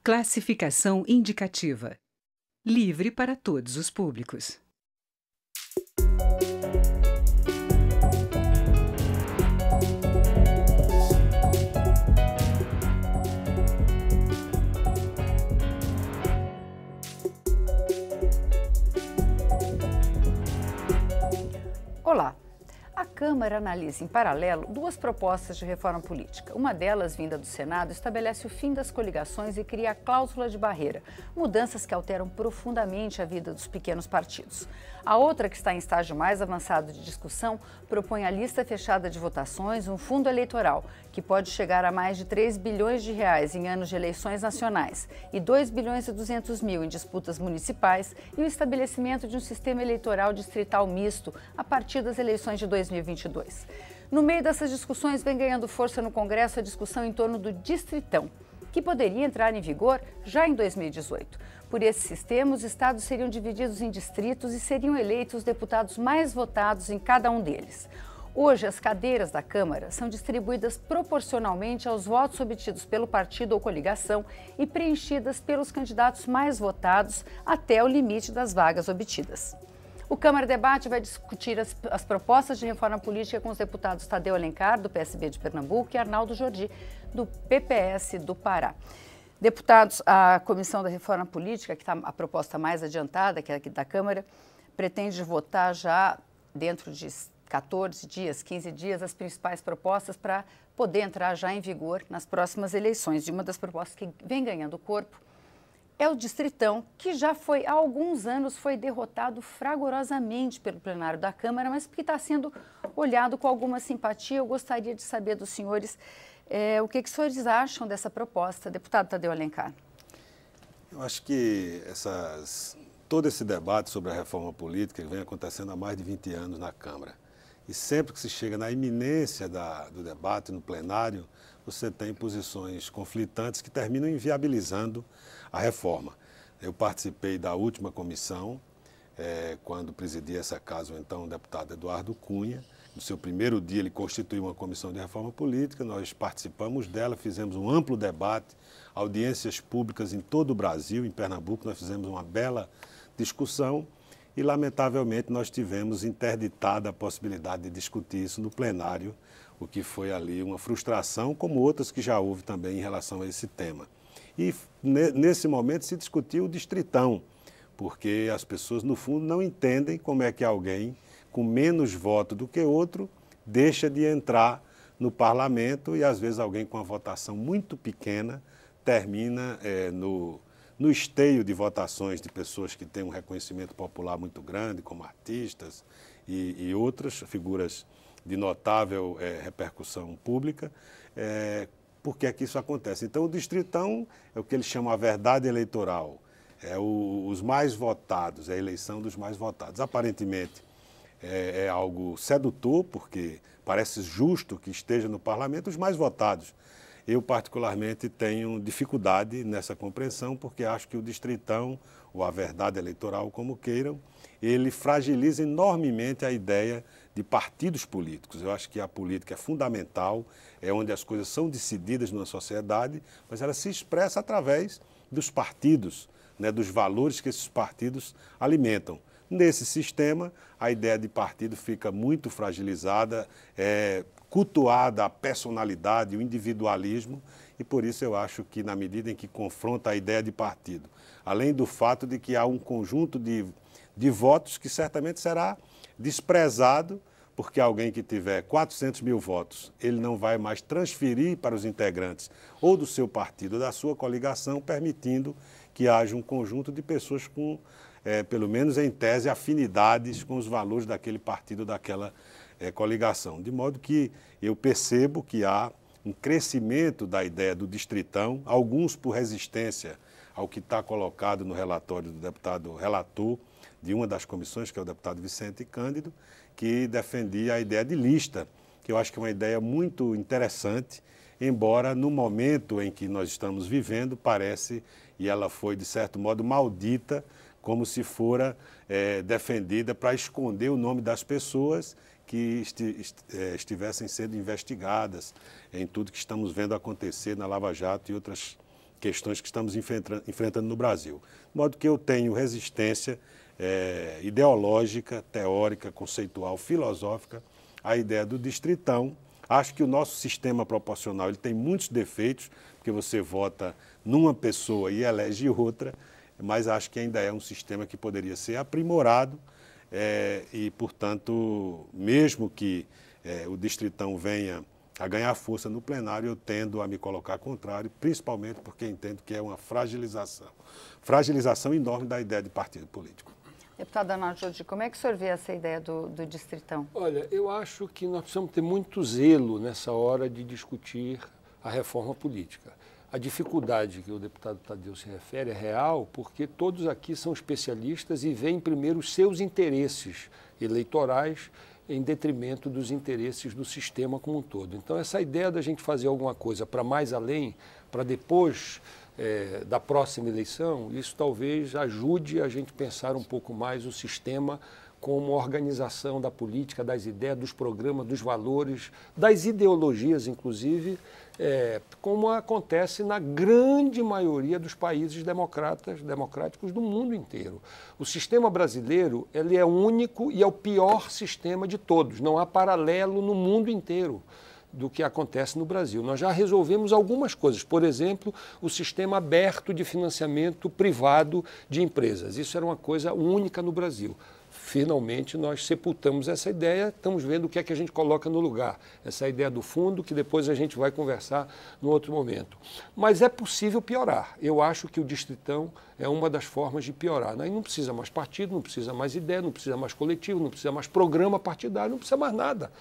Classificação indicativa. Livre para todos os públicos. Olá! A Câmara analisa em paralelo duas propostas de reforma política. Uma delas, vinda do Senado, estabelece o fim das coligações e cria a cláusula de barreira, mudanças que alteram profundamente a vida dos pequenos partidos. A outra, que está em estágio mais avançado de discussão, propõe a lista fechada de votações, um fundo eleitoral, que pode chegar a mais de 3 bilhões de reais em anos de eleições nacionais e 2 bilhões e 200 mil em disputas municipais e o estabelecimento de um sistema eleitoral distrital misto a partir das eleições de 2022. No meio dessas discussões, vem ganhando força no Congresso a discussão em torno do Distritão, que poderia entrar em vigor já em 2018. Por esse sistema, os estados seriam divididos em distritos e seriam eleitos os deputados mais votados em cada um deles. Hoje, as cadeiras da Câmara são distribuídas proporcionalmente aos votos obtidos pelo partido ou coligação e preenchidas pelos candidatos mais votados até o limite das vagas obtidas. O Câmara Debate vai discutir as propostas de reforma política com os deputados Tadeu Alencar, do PSB de Pernambuco, e Arnaldo Jordi, do PPS do Pará. Deputados, a Comissão da Reforma Política, que está a proposta mais adiantada, que é aqui da Câmara, pretende votar já dentro de 14 dias, 15 dias, as principais propostas para poder entrar já em vigor nas próximas eleições. E uma das propostas que vem ganhando corpo é o Distritão, que já há alguns anos foi derrotado fragorosamente pelo plenário da Câmara, mas que está sendo olhado com alguma simpatia. Eu gostaria de saber dos senhores o que os senhores acham dessa proposta. Deputado Tadeu Alencar. Eu acho que todo esse debate sobre a reforma política vem acontecendo há mais de 20 anos na Câmara. E sempre que se chega na iminência do debate no plenário, você tem posições conflitantes que terminam inviabilizando a reforma. Eu participei da última comissão, quando presidia essa casa, então, o deputado Eduardo Cunha. No seu primeiro dia, ele constituiu uma comissão de reforma política, nós participamos dela, fizemos um amplo debate, audiências públicas em todo o Brasil, em Pernambuco, nós fizemos uma bela discussão e, lamentavelmente, nós tivemos interditada a possibilidade de discutir isso no plenário, o que foi ali uma frustração, como outras que já houve também em relação a esse tema. E, nesse momento, se discutiu o Distritão, porque as pessoas, no fundo, não entendem como é que alguém com menos voto do que outro deixa de entrar no parlamento e, às vezes, alguém com uma votação muito pequena termina no esteio de votações de pessoas que têm um reconhecimento popular muito grande, como artistas e outras figuras de notável repercussão pública. Por que é que isso acontece? Então, o Distritão é o que eles chamam a verdade eleitoral, os mais votados, é a eleição dos mais votados. Aparentemente, é algo sedutor, porque parece justo que esteja no parlamento os mais votados. Eu, particularmente, tenho dificuldade nessa compreensão, porque acho que o Distritão, ou a verdade eleitoral, como queiram, ele fragiliza enormemente a ideia de partidos políticos. Eu acho que a política é fundamental, é onde as coisas são decididas numa sociedade, mas ela se expressa através dos partidos, dos valores que esses partidos alimentam. Nesse sistema, a ideia de partido fica muito fragilizada, cultuada a personalidade, o individualismo, e por isso eu acho que, na medida em que confronta a ideia de partido, além do fato de que há um conjunto de votos que certamente será desprezado, porque alguém que tiver 400 mil votos, ele não vai mais transferir para os integrantes ou do seu partido ou da sua coligação, permitindo que haja um conjunto de pessoas com, pelo menos em tese, afinidades com os valores daquele partido, daquela coligação. De modo que eu percebo que há um crescimento da ideia do Distritão, alguns por resistência ao que está colocado no relatório do deputado relator de uma das comissões, que é o deputado Vicente Cândido, que defendia a ideia de lista, que eu acho que é uma ideia muito interessante, embora no momento em que nós estamos vivendo, parece, e ela foi de certo modo maldita, como se fora defendida para esconder o nome das pessoas que estivessem sendo investigadas em tudo que estamos vendo acontecer na Lava Jato e outras questões que estamos enfrentando no Brasil. De modo que eu tenho resistência ideológica, teórica, conceitual, filosófica à ideia do distritão. Acho que o nosso sistema proporcional ele tem muitos defeitos, porque você vota numa pessoa e elege outra, mas acho que ainda é um sistema que poderia ser aprimorado e, portanto, mesmo que o distritão venha a ganhar força no plenário, eu tendo a me colocar contrário, principalmente porque entendo que é uma fragilização enorme da ideia de partido político. Deputado Arnaldo Jodi, como é que o senhor vê essa ideia do distritão? Olha, eu acho que nós precisamos ter muito zelo nessa hora de discutir a reforma política. A dificuldade que o deputado Tadeu se refere é real, porque todos aqui são especialistas e veem primeiro os seus interesses eleitorais em detrimento dos interesses do sistema como um todo. Então, essa ideia da gente fazer alguma coisa para mais além, para depois da próxima eleição, isso talvez ajude a gente pensar um pouco mais o sistema como organização da política, das ideias, dos programas, dos valores, das ideologias, inclusive, como acontece na grande maioria dos países democráticos do mundo inteiro. O sistema brasileiro ele é único e é o pior sistema de todos. Não há paralelo no mundo inteiro do que acontece no Brasil. Nós já resolvemos algumas coisas, por exemplo, o sistema aberto de financiamento privado de empresas. Isso era uma coisa única no Brasil. Finalmente, nós sepultamos essa ideia, estamos vendo o que é que a gente coloca no lugar. Essa ideia do fundo, que depois a gente vai conversar no outro momento. Mas é possível piorar. Eu acho que o distritão é uma das formas de piorar. Aí não precisa mais partido, não precisa mais ideia, não precisa mais coletivo, não precisa mais programa partidário, não precisa mais nada.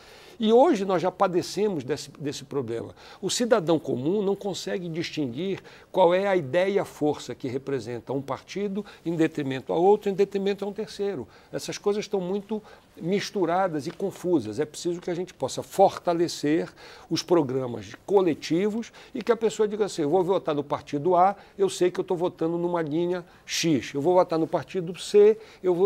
E hoje nós já padecemos desse problema. O cidadão comum não consegue distinguir qual é a ideia e a força que representa um partido em detrimento a outro, em detrimento a um terceiro. Essas coisas estão muito misturadas e confusas. É preciso que a gente possa fortalecer os programas coletivos e que a pessoa diga assim, eu vou votar no partido A, eu sei que eu estou votando numa linha X. Eu vou votar no partido C,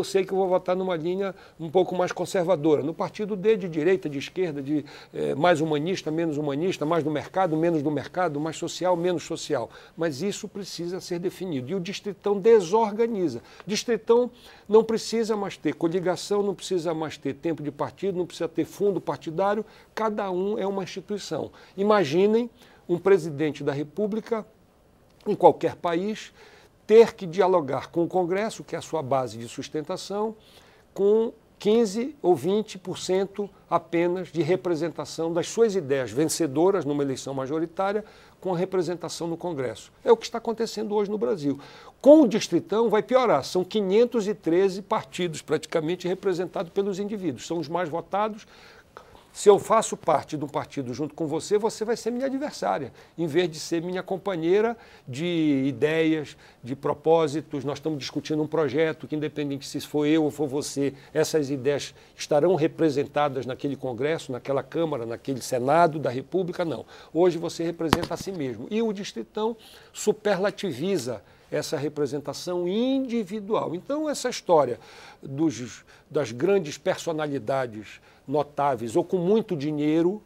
sei que eu vou votar numa linha um pouco mais conservadora. No partido D, de direita, de esquerda, de mais humanista, menos humanista, mais do mercado, menos do mercado, mais social, menos social. Mas isso precisa ser definido. E o distritão desorganiza. Distritão não precisa mais ter coligação, não precisa mais ter tempo de partido, não precisa ter fundo partidário, cada um é uma instituição. Imaginem um presidente da República, em qualquer país, ter que dialogar com o Congresso, que é a sua base de sustentação, com 15% ou 20% apenas de representação das suas ideias vencedoras numa eleição majoritária com a representação no Congresso. É o que está acontecendo hoje no Brasil. Com o distritão vai piorar, são 513 partidos praticamente representados pelos indivíduos, são os mais votados. Se eu faço parte de um partido junto com você, você vai ser minha adversária, em vez de ser minha companheira de ideias, de propósitos. Nós estamos discutindo um projeto que, independente se for eu ou for você, essas ideias estarão representadas naquele Congresso, naquela Câmara, naquele Senado da República. Não. Hoje você representa a si mesmo. E o distritão superlativiza essa representação individual. Então, essa história das grandes personalidades notáveis ou com muito dinheiro,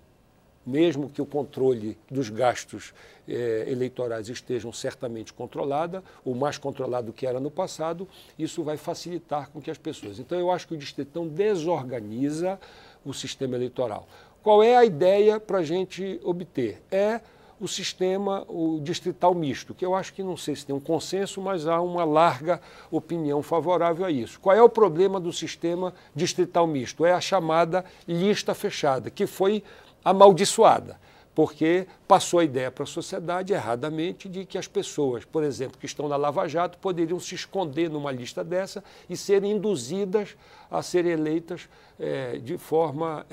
mesmo que o controle dos gastos eleitorais estejam certamente controlada, ou mais controlado do que era no passado, isso vai facilitar com que as pessoas... Então, eu acho que o distritão desorganiza o sistema eleitoral. Qual é a ideia para a gente obter? É o sistema, o distrital misto, que eu acho que não sei se tem um consenso, mas há uma larga opinião favorável a isso. Qual é o problema do sistema distrital misto? É a chamada lista fechada, que foi amaldiçoada, porque passou a ideia para a sociedade, erradamente, de que as pessoas, por exemplo, que estão na Lava Jato, poderiam se esconder numa lista dessa e serem induzidas a serem eleitas de forma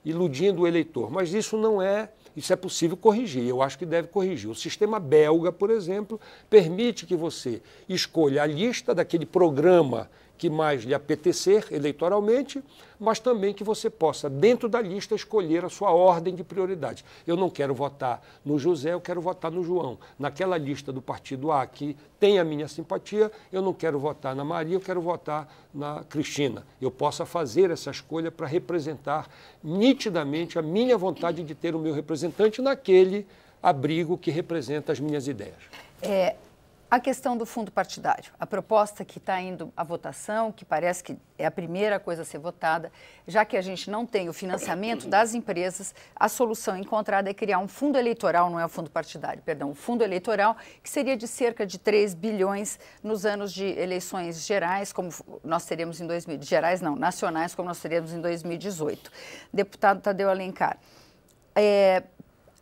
iludindo o eleitor. Mas isso não é... Isso é possível corrigir, eu acho que deve corrigir. O sistema belga, por exemplo, permite que você escolha a lista daquele programa que mais lhe apetecer eleitoralmente, mas também que você possa, dentro da lista, escolher a sua ordem de prioridade. Eu não quero votar no José, eu quero votar no João. Naquela lista do partido A, que tem a minha simpatia, eu não quero votar na Maria, eu quero votar na Cristina. Eu possa fazer essa escolha para representar nitidamente a minha vontade de ter o meu representante naquele abrigo que representa as minhas ideias. A questão do fundo partidário, a proposta que está indo à votação, que parece que é a primeira coisa a ser votada, já que a gente não tem o financiamento das empresas, a solução encontrada é criar um fundo eleitoral, não é o fundo partidário, perdão, um fundo eleitoral que seria de cerca de 3 bilhões nos anos de eleições gerais, como nós teremos em 2000, gerais não, nacionais, como nós teremos em 2018. Deputado Tadeu Alencar,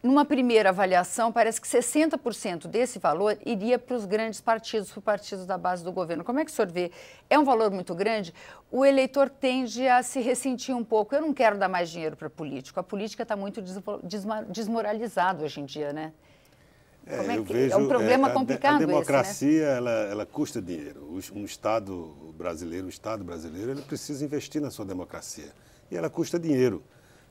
numa primeira avaliação, parece que 60% desse valor iria para os grandes partidos, para os partidos da base do governo. Como é que o senhor vê? É um valor muito grande? O eleitor tende a se ressentir um pouco. Eu não quero dar mais dinheiro para político. A política está muito desmoralizada hoje em dia, né? É um problema complicado esse, né? A democracia, né? ela custa dinheiro. O Estado brasileiro, ele precisa investir na sua democracia. E ela custa dinheiro.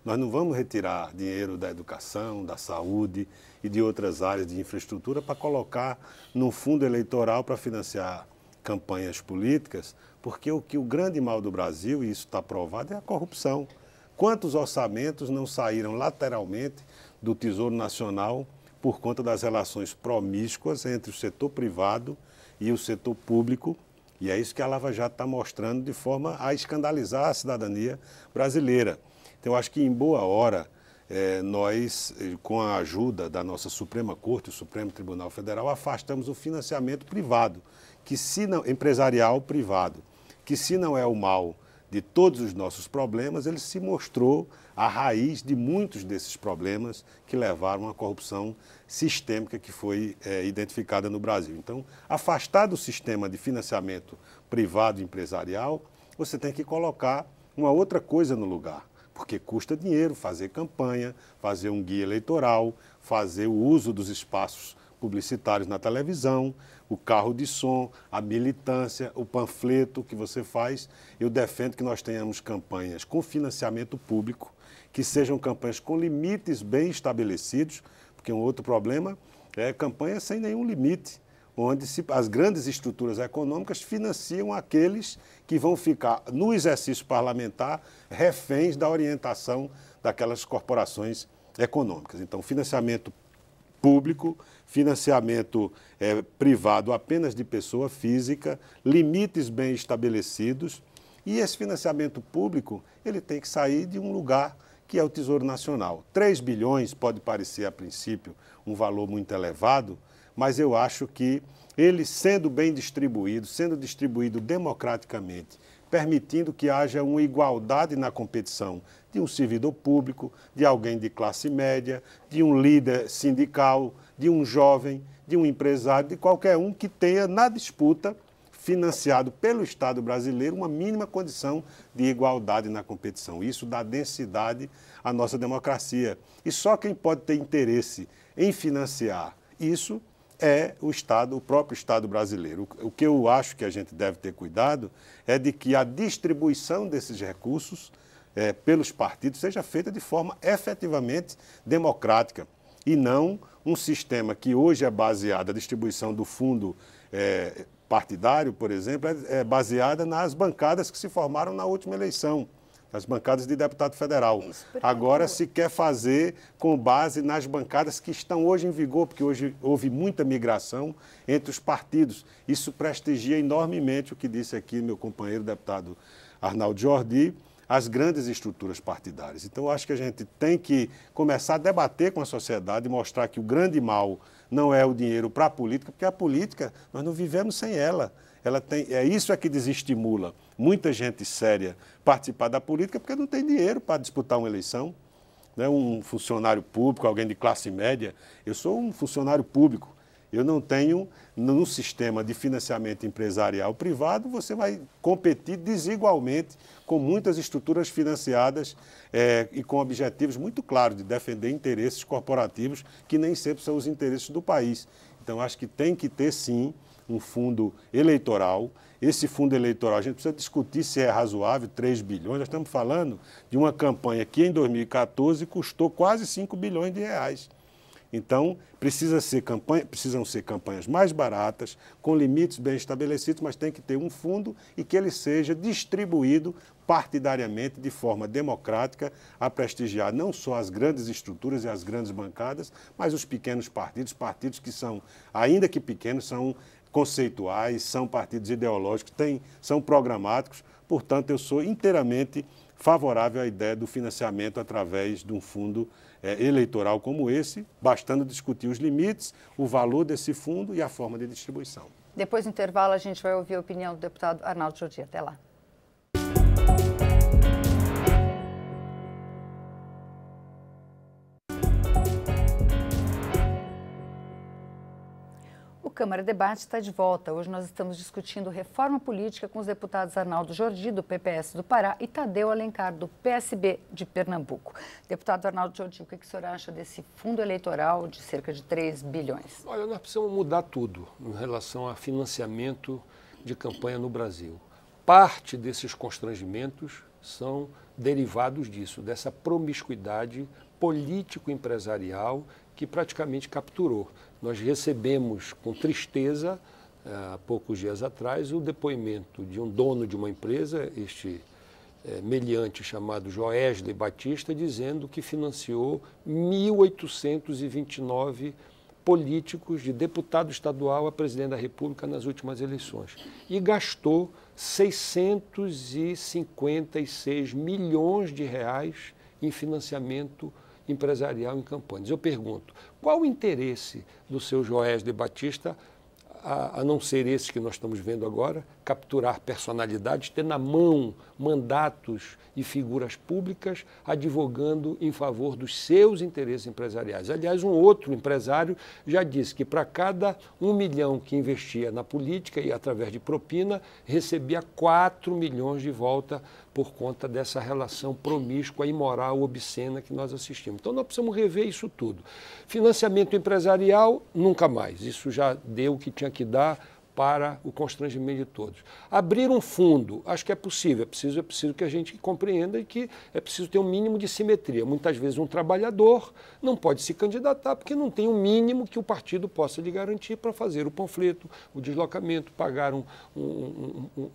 Nós não vamos retirar dinheiro da educação, da saúde e de outras áreas de infraestrutura para colocar num fundo eleitoral para financiar campanhas políticas, porque o grande mal do Brasil, e isso está provado, é a corrupção. Quantos orçamentos não saíram lateralmente do Tesouro Nacional por conta das relações promíscuas entre o setor privado e o setor público? E é isso que a Lava Jato está mostrando de forma a escandalizar a cidadania brasileira. Então, eu acho que em boa hora, nós, com a ajuda da nossa Suprema Corte, o Supremo Tribunal Federal, afastamos o financiamento privado, empresarial privado, que se não é o mal de todos os nossos problemas, ele se mostrou a raiz de muitos desses problemas que levaram à corrupção sistêmica que foi identificada no Brasil. Então, afastar do sistema de financiamento privado e empresarial, você tem que colocar uma outra coisa no lugar. Porque custa dinheiro fazer campanha, fazer um guia eleitoral, fazer o uso dos espaços publicitários na televisão, o carro de som, a militância, o panfleto que você faz. Eu defendo que nós tenhamos campanhas com financiamento público, que sejam campanhas com limites bem estabelecidos, porque um outro problema é campanha sem nenhum limite, onde as grandes estruturas econômicas financiam aqueles que vão ficar no exercício parlamentar reféns da orientação daquelas corporações econômicas. Então, financiamento público, financiamento privado apenas de pessoa física, limites bem estabelecidos, e esse financiamento público ele tem que sair de um lugar que é o Tesouro Nacional. 3 bilhões pode parecer, a princípio, um valor muito elevado, mas eu acho que ele sendo bem distribuído, sendo distribuído democraticamente, permitindo que haja uma igualdade na competição de um servidor público, de alguém de classe média, de um líder sindical, de um jovem, de um empresário, de qualquer um que tenha na disputa, financiado pelo Estado brasileiro, uma mínima condição de igualdade na competição. Isso dá densidade à nossa democracia. E só quem pode ter interesse em financiar isso é o próprio Estado brasileiro. O que eu acho que a gente deve ter cuidado é de que a distribuição desses recursos pelos partidos seja feita de forma efetivamente democrática e não um sistema que hoje é baseado, a distribuição do fundo partidário, por exemplo, é baseada nas bancadas que se formaram na última eleição, as bancadas de deputado federal. Agora se quer fazer com base nas bancadas que estão hoje em vigor, porque hoje houve muita migração entre os partidos. Isso prestigia enormemente o que disse aqui meu companheiro deputado Arnaldo Jordi, as grandes estruturas partidárias. Então, eu acho que a gente tem que começar a debater com a sociedade e mostrar que o grande mal não é o dinheiro para a política, porque a política, nós não vivemos sem ela. Isso que desestimula muita gente séria participar da política, porque não tem dinheiro para disputar uma eleição. Né? Um funcionário público, alguém de classe média, eu sou um funcionário público, eu não tenho, no sistema de financiamento empresarial privado, você vai competir desigualmente com muitas estruturas financiadas e com objetivos muito claros de defender interesses corporativos que nem sempre são os interesses do país. Então, acho que tem que ter, sim, um fundo eleitoral. Esse fundo eleitoral, a gente precisa discutir se é razoável, 3 bilhões. Nós estamos falando de uma campanha que, em 2014, custou quase 5 bilhões de reais. Então, precisam ser campanhas mais baratas, com limites bem estabelecidos, mas tem que ter um fundo e que ele seja distribuído partidariamente, de forma democrática, a prestigiar não só as grandes estruturas e as grandes bancadas, mas os pequenos partidos que são, ainda que pequenos, são conceituais, são partidos ideológicos, são programáticos. Portanto, eu sou inteiramente favorável à ideia do financiamento através de um fundo eleitoral como esse, bastando discutir os limites, o valor desse fundo e a forma de distribuição. Depois do intervalo, a gente vai ouvir a opinião do deputado Arnaldo Jordi. Até lá. O Câmara Debate está de volta. Hoje nós estamos discutindo reforma política com os deputados Arnaldo Jordi, do PPS do Pará, e Tadeu Alencar, do PSB de Pernambuco. Deputado Arnaldo Jordi, o que o senhor acha desse fundo eleitoral de cerca de 3 bilhões? Olha, nós precisamos mudar tudo em relação a financiamento de campanha no Brasil. Parte desses constrangimentos são derivados disso, dessa promiscuidade político-empresarial que praticamente capturou. Nós recebemos com tristeza, há poucos dias atrás, o depoimento de um dono de uma empresa, este meliante chamado Joesley Batista, dizendo que financiou 1.829 políticos, de deputado estadual a presidente da República nas últimas eleições. E gastou 656 milhões de reais em financiamento empresarial em campanhas. Eu pergunto, qual o interesse do seu Joesley Batista, a não ser esse que nós estamos vendo agora, capturar personalidades, ter na mão mandatos e figuras públicas advogando em favor dos seus interesses empresariais? Aliás, um outro empresário já disse que para cada 1 milhão que investia na política e através de propina, recebia 4 milhões de volta por conta dessa relação promíscua, imoral, obscena que nós assistimos. Então, nós precisamos rever isso tudo. Financiamento empresarial, nunca mais. Isso já deu o que tinha que dar para o constrangimento de todos. Abrir um fundo, acho que é possível, é preciso que a gente compreenda que é preciso ter um mínimo de simetria. Muitas vezes um trabalhador não pode se candidatar porque não tem um mínimo que o partido possa lhe garantir para fazer o panfleto, o deslocamento, pagar um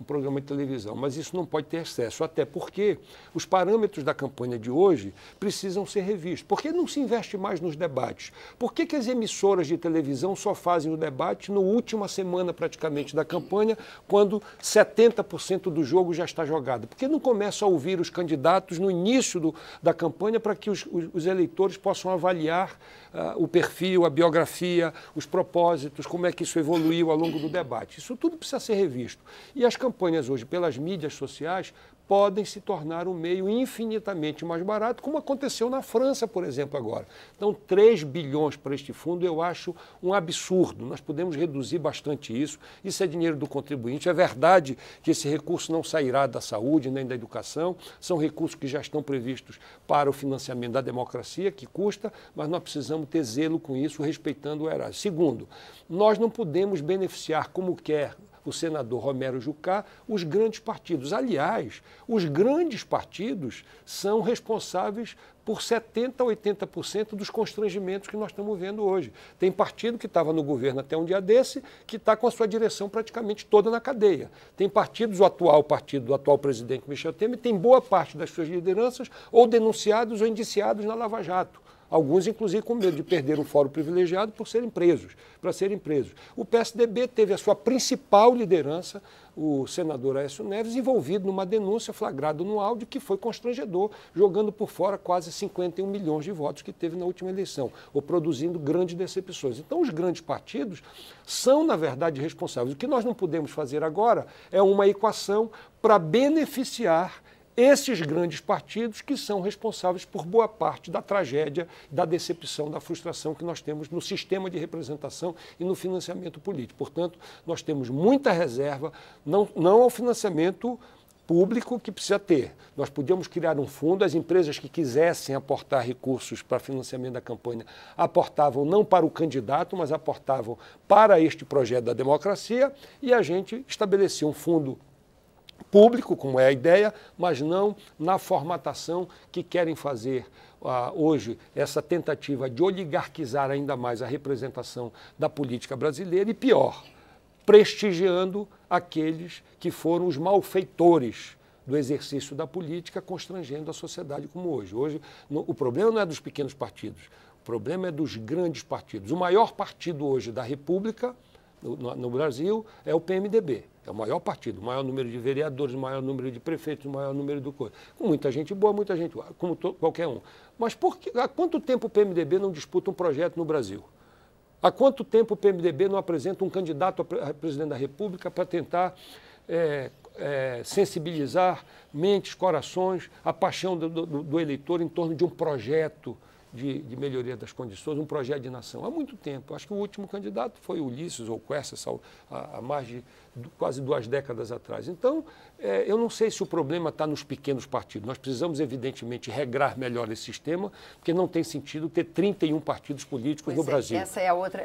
programa de televisão. Mas isso não pode ter excesso, até porque os parâmetros da campanha de hoje precisam ser revistos. Por que não se investe mais nos debates? Por que as emissoras de televisão só fazem o debate na última semana praticamente da campanha, quando 70% do jogo já está jogado? Por que não começa a ouvir os candidatos no início da campanha para que os eleitores possam avaliar o perfil, a biografia, os propósitos, como é que isso evoluiu ao longo do debate? Isso tudo precisa ser revisto. E as campanhas hoje, pelas mídias sociais, podem se tornar um meio infinitamente mais barato, como aconteceu na França, por exemplo, agora. Então, 3 bilhões para este fundo eu acho um absurdo. Nós podemos reduzir bastante isso. Isso é dinheiro do contribuinte. É verdade que esse recurso não sairá da saúde nem da educação. São recursos que já estão previstos para o financiamento da democracia, que custa, mas nós precisamos ter zelo com isso, respeitando o erário. Segundo, nós não podemos beneficiar, como quer o senador Romero Jucá, os grandes partidos. Aliás, os grandes partidos são responsáveis por 70% a 80% dos constrangimentos que nós estamos vendo hoje. Tem partido que estava no governo até um dia desse, que está com a sua direção praticamente toda na cadeia. Tem partidos, o atual partido do atual presidente Michel Temer, tem boa parte das suas lideranças ou denunciados ou indiciados na Lava Jato. Alguns, inclusive, com medo de perder um fórum privilegiado para serem presos. O PSDB teve a sua principal liderança, o senador Aécio Neves, envolvido numa denúncia flagrada no áudio que foi constrangedor, jogando por fora quase 51 milhões de votos que teve na última eleição, ou produzindo grandes decepções. Então, os grandes partidos são, na verdade, responsáveis. O que nós não podemos fazer agora é uma equação para beneficiar esses grandes partidos que são responsáveis por boa parte da tragédia, da decepção, da frustração que nós temos no sistema de representação e no financiamento político. Portanto, nós temos muita reserva, não ao financiamento público que precisa ter. Nós podíamos criar um fundo, as empresas que quisessem aportar recursos para financiamento da campanha aportavam não para o candidato, mas aportavam para este projeto da democracia, e a gente estabeleceu um fundo público, como é a ideia, mas não na formatação que querem fazer hoje, essa tentativa de oligarquizar ainda mais a representação da política brasileira e, pior, prestigiando aqueles que foram os malfeitores do exercício da política, constrangendo a sociedade como hoje. Hoje, o problema não é dos pequenos partidos, o problema é dos grandes partidos. O maior partido hoje da República, no Brasil, é o PMDB. É o maior partido, o maior número de vereadores, o maior número de prefeitos, o maior número de coisas. Com muita gente boa, muita gente boa, como qualquer um. Mas há quanto tempo o PMDB não disputa um projeto no Brasil? Há quanto tempo o PMDB não apresenta um candidato a presidente da República para tentar sensibilizar mentes, corações, a paixão do eleitor em torno de um projeto de melhoria das condições, um projeto de nação? Há muito tempo. Acho que o último candidato foi Ulisses ou Quercia, há mais de quase 2 décadas atrás. Então, eu não sei se o problema está nos pequenos partidos. Nós precisamos, evidentemente, regrar melhor esse sistema, porque não tem sentido ter 31 partidos políticos no Brasil. Essa é a outra...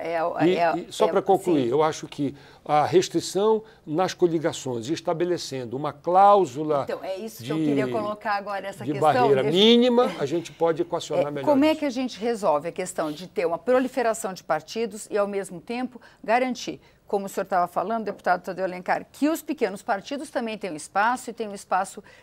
Só para concluir, eu acho que a restrição nas coligações, estabelecendo uma cláusula então, é isso que eu queria colocar agora, essa questão. Barreira mínima, a gente pode equacionar melhor. Como é que a gente resolve a questão de ter uma proliferação de partidos e, ao mesmo tempo, garantir, como o senhor estava falando, deputado Tadeu Alencar, que os pequenos partidos também tenham espaço e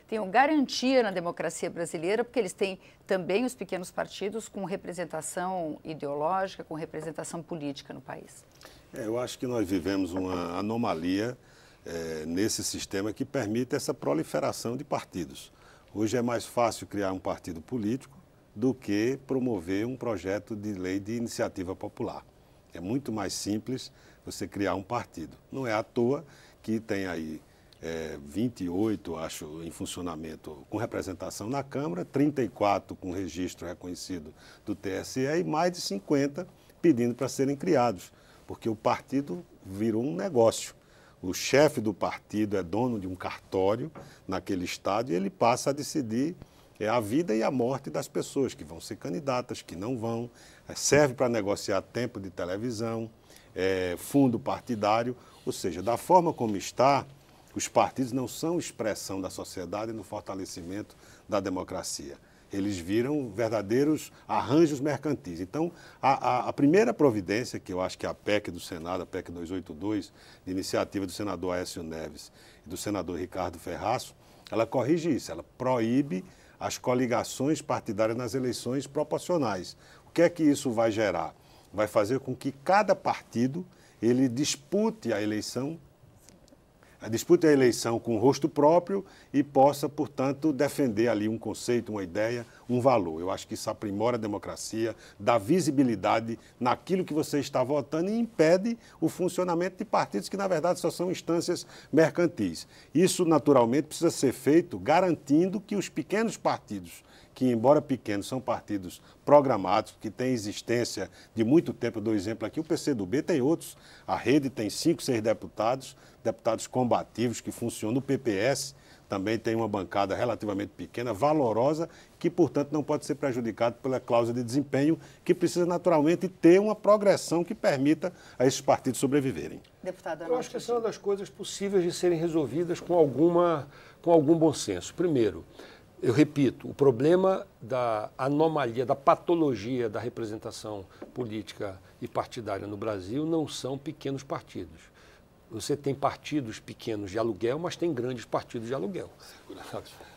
tenham garantia na democracia brasileira, porque eles têm também, os pequenos partidos, com representação ideológica, com representação política no país? Eu acho que nós vivemos uma anomalia nesse sistema que permite essa proliferação de partidos. Hoje é mais fácil criar um partido político do que promover um projeto de lei de iniciativa popular. É muito mais simples você criar um partido. Não é à toa que tem aí 28, acho, em funcionamento com representação na Câmara, 34 com registro reconhecido do TSE e mais de 50 pedindo para serem criados, porque o partido virou um negócio. O chefe do partido é dono de um cartório naquele estado e ele passa a decidir a vida e a morte das pessoas que vão ser candidatas, que não vão, serve para negociar tempo de televisão, fundo partidário, ou seja, da forma como está, os partidos não são expressão da sociedade no fortalecimento da democracia. Eles viram verdadeiros arranjos mercantis. Então, a primeira providência, que eu acho que é a PEC do Senado, a PEC 282, de iniciativa do senador Aécio Neves e do senador Ricardo Ferraço, ela corrige isso, ela proíbe as coligações partidárias nas eleições proporcionais. O que é que isso vai gerar? Vai fazer com que cada partido ele dispute a eleição com rosto próprio e possa, portanto, defender ali um conceito, uma ideia, um valor. Eu acho que isso aprimora a democracia, dá visibilidade naquilo que você está votando e impede o funcionamento de partidos que, na verdade, só são instâncias mercantis. Isso, naturalmente, precisa ser feito garantindo que os pequenos partidos, que, embora pequenos, são partidos programados, que têm existência de muito tempo. Eu dou exemplo aqui, o PCdoB tem outros, a Rede tem 5, 6 deputados combativos que funcionam, o PPS também tem uma bancada relativamente pequena, valorosa, que, portanto, não pode ser prejudicado pela cláusula de desempenho, que precisa, naturalmente, ter uma progressão que permita a esses partidos sobreviverem. Deputada, eu acho que essa é uma das coisas possíveis de serem resolvidas com algum bom senso. Primeiro, eu repito, o problema da anomalia, da patologia da representação política e partidária no Brasil não são pequenos partidos. Você tem partidos pequenos de aluguel, mas tem grandes partidos de aluguel.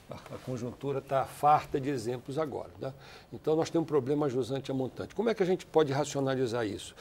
A conjuntura está farta de exemplos agora, né? Então, nós temos um problema jusante a montante. Como é que a gente pode racionalizar isso?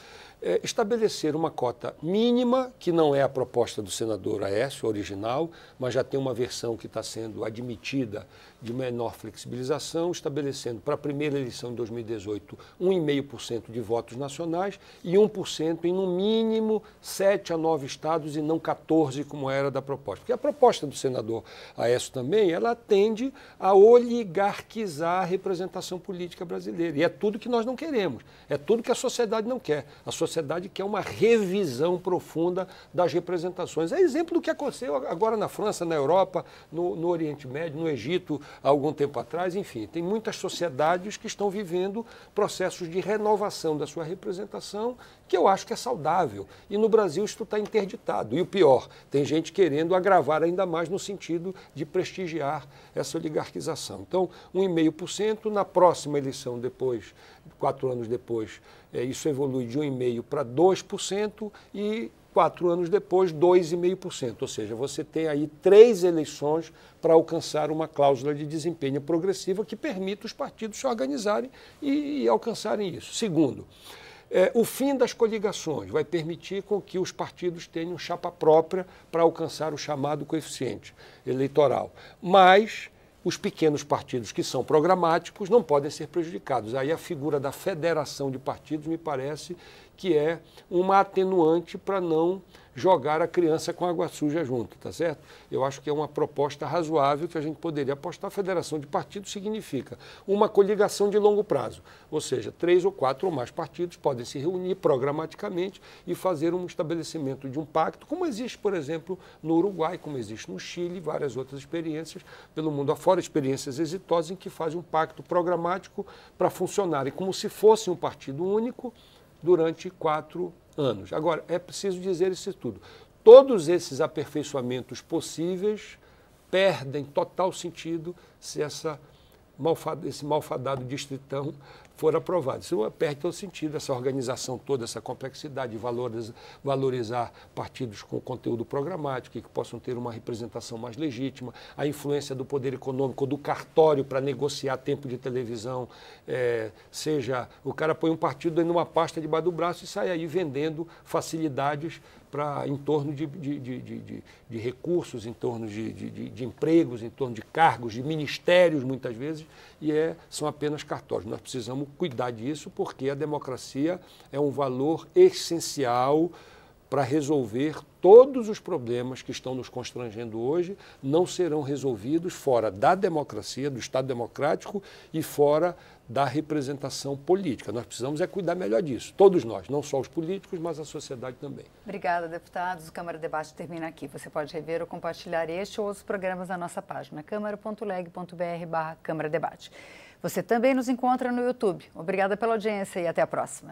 Estabelecer uma cota mínima, que não é a proposta do senador Aécio, original, mas já tem uma versão que está sendo admitida de menor flexibilização, estabelecendo para a primeira eleição em 2018 1,5% de votos nacionais e 1% em, no mínimo, 7 a 9 estados e não 14, como era da proposta. Porque a proposta do senador Aécio também, ela tende a oligarquizar a representação política brasileira. E é tudo que nós não queremos, é tudo que a sociedade não quer. A sociedade quer uma revisão profunda das representações. É exemplo do que aconteceu agora na França, na Europa, no Oriente Médio, no Egito, há algum tempo atrás. Enfim, tem muitas sociedades que estão vivendo processos de renovação da sua representação que eu acho que é saudável. E no Brasil isso está interditado. E o pior, tem gente querendo agravar ainda mais no sentido de prestigiar essa oligarquização. Então, 1,5%, na próxima eleição, depois, 4 anos depois, isso evolui de 1,5% para 2% e 4 anos depois, 2,5%. Ou seja, você tem aí 3 eleições para alcançar uma cláusula de desempenho progressiva que permita os partidos se organizarem e alcançarem isso. Segundo, o fim das coligações vai permitir com que os partidos tenham chapa própria para alcançar o chamado coeficiente eleitoral. Mas os pequenos partidos que são programáticos não podem ser prejudicados. Aí a figura da federação de partidos me parece que é uma atenuante para não jogar a criança com água suja junto, tá certo? Eu acho que é uma proposta razoável que a gente poderia apostar. Federação de partidos significa uma coligação de longo prazo, ou seja, 3 ou 4 ou mais partidos podem se reunir programaticamente e fazer um estabelecimento de um pacto, como existe, por exemplo, no Uruguai, como existe no Chile, várias outras experiências pelo mundo afora, experiências exitosas em que fazem um pacto programático para funcionarem como se fosse um partido único durante 4 anos. Agora, é preciso dizer isso tudo. Todos esses aperfeiçoamentos possíveis perdem total sentido se esse malfadado distritão for aprovado. Isso perde todo sentido, essa organização toda, essa complexidade, valorizar partidos com conteúdo programático, que possam ter uma representação mais legítima, a influência do poder econômico, do cartório para negociar tempo de televisão, seja, o cara põe um partido em uma pasta debaixo do braço e sai aí vendendo facilidades em torno de recursos, em torno de empregos, em torno de cargos, de ministérios, muitas vezes, e são apenas cartórios. Nós precisamos cuidar disso porque a democracia é um valor essencial para resolver todos os problemas que estão nos constrangendo hoje, não serão resolvidos fora da democracia, do Estado democrático e fora da representação política. Nós precisamos cuidar melhor disso, todos nós, não só os políticos, mas a sociedade também. Obrigada, deputados. O Câmara Debate termina aqui. Você pode rever ou compartilhar este ou outros programas na nossa página, câmara.leg.br/Câmara Debate. Você também nos encontra no YouTube. Obrigada pela audiência e até a próxima.